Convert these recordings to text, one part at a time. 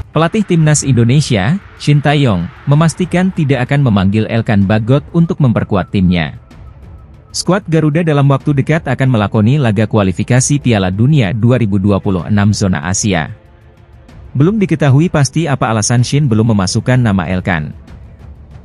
Pelatih Timnas Indonesia, Shin Tae-yong, memastikan tidak akan memanggil Elkan Bagot untuk memperkuat timnya. Skuad Garuda dalam waktu dekat akan melakoni laga kualifikasi Piala Dunia 2026 zona Asia. Belum diketahui pasti apa alasan Shin belum memasukkan nama Elkan.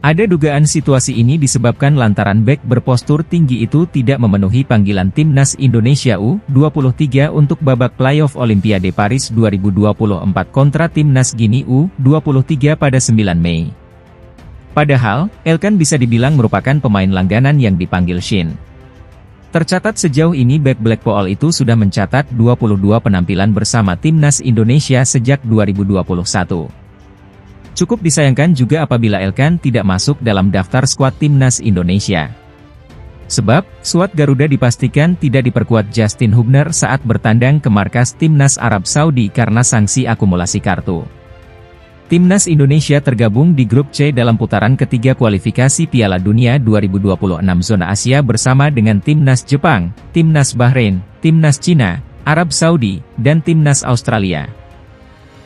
Ada dugaan situasi ini disebabkan lantaran bek berpostur tinggi itu tidak memenuhi panggilan Timnas Indonesia U23 untuk babak playoff Olimpiade Paris 2024 kontra Timnas Guinea U23 pada 9 Mei. Padahal, Elkan bisa dibilang merupakan pemain langganan yang dipanggil Shin. Tercatat sejauh ini bek Blackpool itu sudah mencatat 22 penampilan bersama Timnas Indonesia sejak 2021. Cukup disayangkan juga apabila Elkan tidak masuk dalam daftar skuad Timnas Indonesia. Sebab, skuad Garuda dipastikan tidak diperkuat Justin Hubner saat bertandang ke markas Timnas Arab Saudi karena sanksi akumulasi kartu. Timnas Indonesia tergabung di grup C dalam putaran ketiga kualifikasi Piala Dunia 2026 zona Asia bersama dengan Timnas Jepang, Timnas Bahrain, Timnas Cina, Arab Saudi, dan Timnas Australia.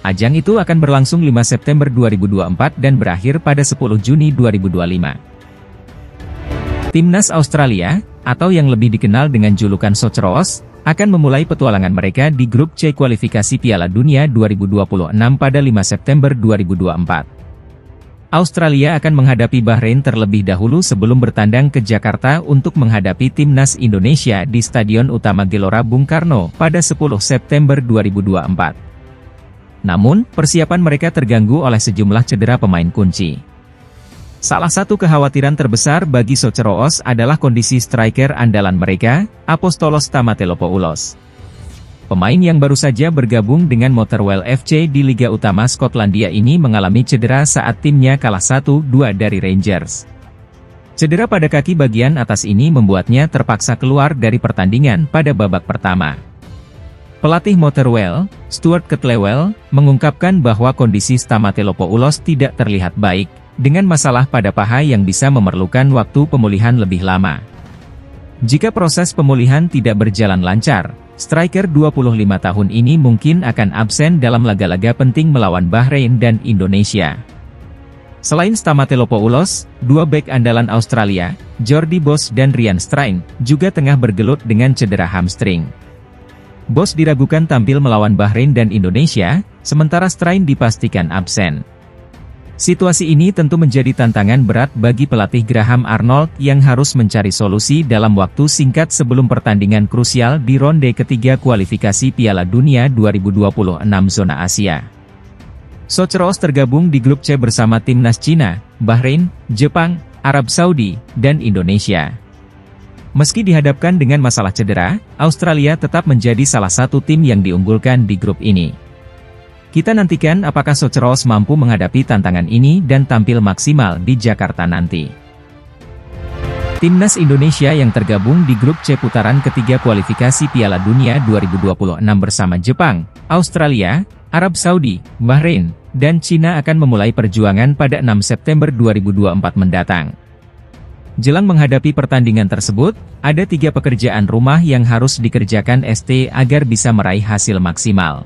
Ajang itu akan berlangsung 5 September 2024 dan berakhir pada 10 Juni 2025. Timnas Australia, atau yang lebih dikenal dengan julukan Socceroos, akan memulai petualangan mereka di grup C kualifikasi Piala Dunia 2026 pada 5 September 2024. Australia akan menghadapi Bahrain terlebih dahulu sebelum bertandang ke Jakarta untuk menghadapi Timnas Indonesia di Stadion Utama Gelora Bung Karno pada 10 September 2024. Namun, persiapan mereka terganggu oleh sejumlah cedera pemain kunci. Salah satu kekhawatiran terbesar bagi Socceroos adalah kondisi striker andalan mereka, Apostolos Tamateropoulos. Pemain yang baru saja bergabung dengan Motherwell FC di Liga Utama Skotlandia ini mengalami cedera saat timnya kalah 1-2 dari Rangers. Cedera pada kaki bagian atas ini membuatnya terpaksa keluar dari pertandingan pada babak pertama. Pelatih Motherwell, Stuart Kettlewell, mengungkapkan bahwa kondisi Stamatelopoulos tidak terlihat baik, dengan masalah pada paha yang bisa memerlukan waktu pemulihan lebih lama. Jika proses pemulihan tidak berjalan lancar, striker 25 tahun ini mungkin akan absen dalam laga-laga penting melawan Bahrain dan Indonesia. Selain Stamatelopoulos, dua bek andalan Australia, Jordi Bos dan Ryan Strain, juga tengah bergelut dengan cedera hamstring. Bos diragukan tampil melawan Bahrain dan Indonesia, sementara Strain dipastikan absen. Situasi ini tentu menjadi tantangan berat bagi pelatih Graham Arnold yang harus mencari solusi dalam waktu singkat sebelum pertandingan krusial di ronde ketiga kualifikasi Piala Dunia 2026 zona Asia. Socceroos tergabung di grup C bersama Timnas Cina, Bahrain, Jepang, Arab Saudi, dan Indonesia. Meski dihadapkan dengan masalah cedera, Australia tetap menjadi salah satu tim yang diunggulkan di grup ini. Kita nantikan apakah Socceroos mampu menghadapi tantangan ini dan tampil maksimal di Jakarta nanti. Timnas Indonesia yang tergabung di grup C putaran ketiga kualifikasi Piala Dunia 2026 bersama Jepang, Australia, Arab Saudi, Bahrain, dan Cina akan memulai perjuangan pada 6 September 2024 mendatang. Jelang menghadapi pertandingan tersebut, ada 3 pekerjaan rumah yang harus dikerjakan ST agar bisa meraih hasil maksimal.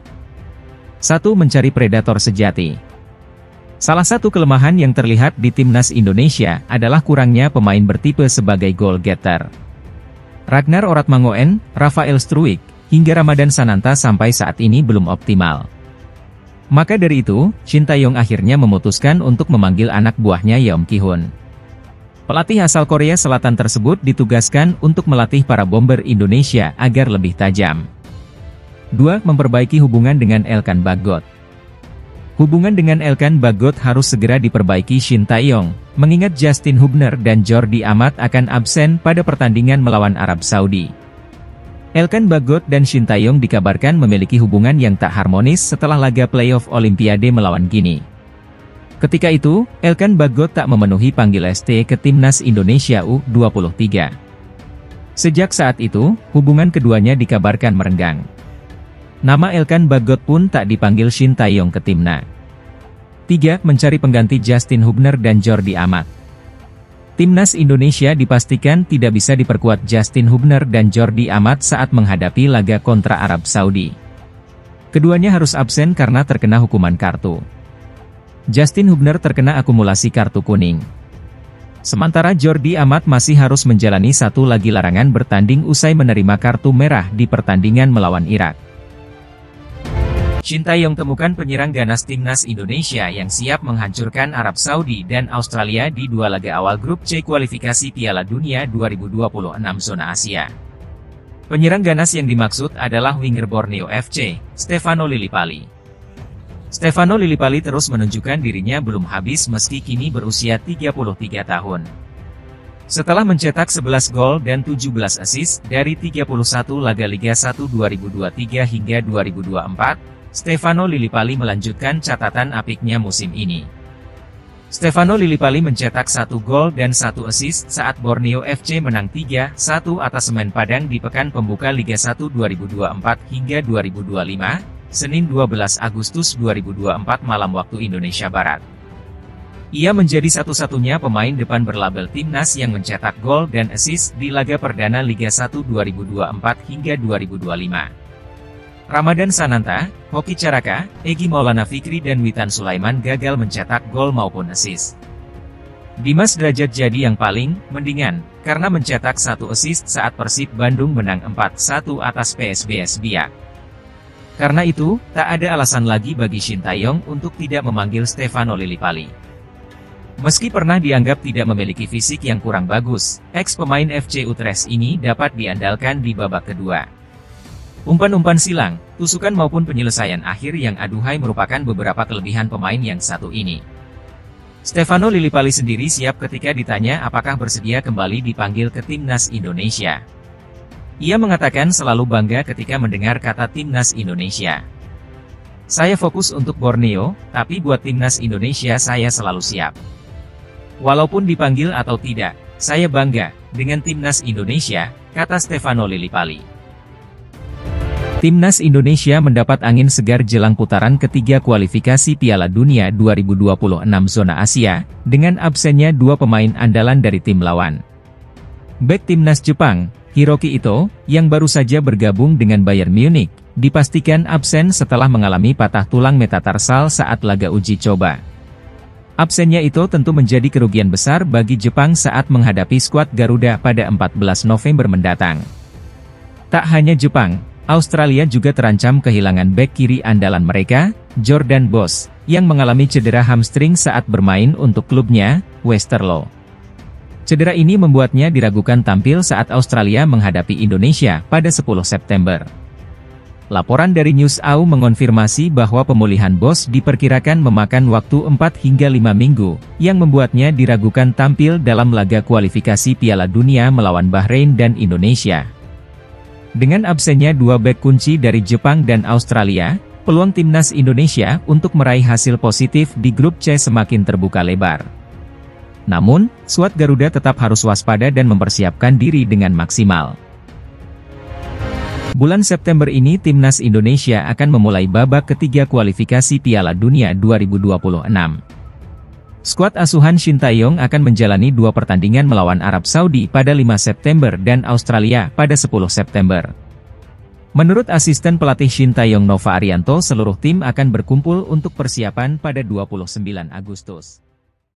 1. Mencari predator sejati. Salah satu kelemahan yang terlihat di Timnas Indonesia adalah kurangnya pemain bertipe sebagai goal getter. Ragnar Oratmangoen, Rafael Struijk, hingga Ramadan Sananta sampai saat ini belum optimal. Maka dari itu, Shin Tae-yong akhirnya memutuskan untuk memanggil anak buahnya Yeom Ki-hun. Pelatih asal Korea Selatan tersebut ditugaskan untuk melatih para bomber Indonesia agar lebih tajam. 2. Memperbaiki hubungan dengan Elkan Bagot. Hubungan dengan Elkan Bagot harus segera diperbaiki Shin Tae-yong, mengingat Justin Hubner dan Jordi Amat akan absen pada pertandingan melawan Arab Saudi. Elkan Bagot dan Shin Tae-yong dikabarkan memiliki hubungan yang tak harmonis setelah laga playoff Olimpiade melawan Guinea. Ketika itu, Elkan Bagot tak memenuhi panggil ST ke Timnas Indonesia U23. Sejak saat itu, hubungan keduanya dikabarkan merenggang. Nama Elkan Bagot pun tak dipanggil Shin Tae-yong ke timnas. 3. Mencari pengganti Justin Hubner dan Jordi Amat. Timnas Indonesia dipastikan tidak bisa diperkuat Justin Hubner dan Jordi Amat saat menghadapi laga kontra Arab Saudi. Keduanya harus absen karena terkena hukuman kartu. Justin Hubner terkena akumulasi kartu kuning. Sementara Jordi Amat masih harus menjalani satu lagi larangan bertanding usai menerima kartu merah di pertandingan melawan Irak. Shin Tae-yong temukan penyerang ganas Timnas Indonesia yang siap menghancurkan Arab Saudi dan Australia di dua laga awal grup C kualifikasi Piala Dunia 2026 zona Asia. Penyerang ganas yang dimaksud adalah winger Borneo FC, Stefano Lillipali. Stefano Lillipali terus menunjukkan dirinya belum habis meski kini berusia 33 tahun. Setelah mencetak 11 gol dan 17 assist dari 31 laga Liga 1 2023 hingga 2024, Stefano Lillipali melanjutkan catatan apiknya musim ini. Stefano Lillipali mencetak 1 gol dan 1 assist saat Borneo FC menang 3-1 atas Semen Padang di pekan pembuka Liga 1 2024 hingga 2025, Senin 12 Agustus 2024 malam waktu Indonesia Barat. Ia menjadi satu-satunya pemain depan berlabel Timnas yang mencetak gol dan assist di laga perdana Liga 1 2024 hingga 2025. Ramadan Sananta, Hoki Caraka, Egy Maulana Fikri dan Witan Sulaiman gagal mencetak gol maupun assist. Dimas Derajat jadi yang paling mendingan, karena mencetak 1 assist saat Persib Bandung menang 4-1 atas PSBS Biak. Karena itu, tak ada alasan lagi bagi Shin Tae-yong untuk tidak memanggil Stefano Lillipali. Meski pernah dianggap tidak memiliki fisik yang kurang bagus, ex-pemain FC Utrecht ini dapat diandalkan di babak kedua. Umpan-umpan silang, tusukan maupun penyelesaian akhir yang aduhai merupakan beberapa kelebihan pemain yang satu ini. Stefano Lillipali sendiri siap ketika ditanya apakah bersedia kembali dipanggil ke Timnas Indonesia. Ia mengatakan selalu bangga ketika mendengar kata Timnas Indonesia. Saya fokus untuk Borneo, tapi buat Timnas Indonesia saya selalu siap. Walaupun dipanggil atau tidak, saya bangga dengan Timnas Indonesia, kata Stefano Lillipali. Timnas Indonesia mendapat angin segar jelang putaran ketiga kualifikasi Piala Dunia 2026 zona Asia, dengan absennya dua pemain andalan dari tim lawan. Bek Timnas Jepang, Hiroki Ito, yang baru saja bergabung dengan Bayern Munich, dipastikan absen setelah mengalami patah tulang metatarsal saat laga uji coba. Absennya itu tentu menjadi kerugian besar bagi Jepang saat menghadapi skuad Garuda pada 14 November mendatang. Tak hanya Jepang, Australia juga terancam kehilangan bek kiri andalan mereka, Jordan Boss, yang mengalami cedera hamstring saat bermain untuk klubnya, Westerlo. Cedera ini membuatnya diragukan tampil saat Australia menghadapi Indonesia pada 10 September. Laporan dari NewsAU mengonfirmasi bahwa pemulihan Boss diperkirakan memakan waktu 4 hingga 5 minggu, yang membuatnya diragukan tampil dalam laga kualifikasi Piala Dunia melawan Bahrain dan Indonesia. Dengan absennya dua bek kunci dari Jepang dan Australia, peluang Timnas Indonesia untuk meraih hasil positif di grup C semakin terbuka lebar. Namun, skuad Garuda tetap harus waspada dan mempersiapkan diri dengan maksimal. Bulan September ini Timnas Indonesia akan memulai babak ketiga kualifikasi Piala Dunia 2026. Skuad asuhan Shin Tae-yong akan menjalani dua pertandingan melawan Arab Saudi pada 5 September dan Australia pada 10 September. Menurut asisten pelatih Shin Tae-yong Nova Arianto, seluruh tim akan berkumpul untuk persiapan pada 29 Agustus.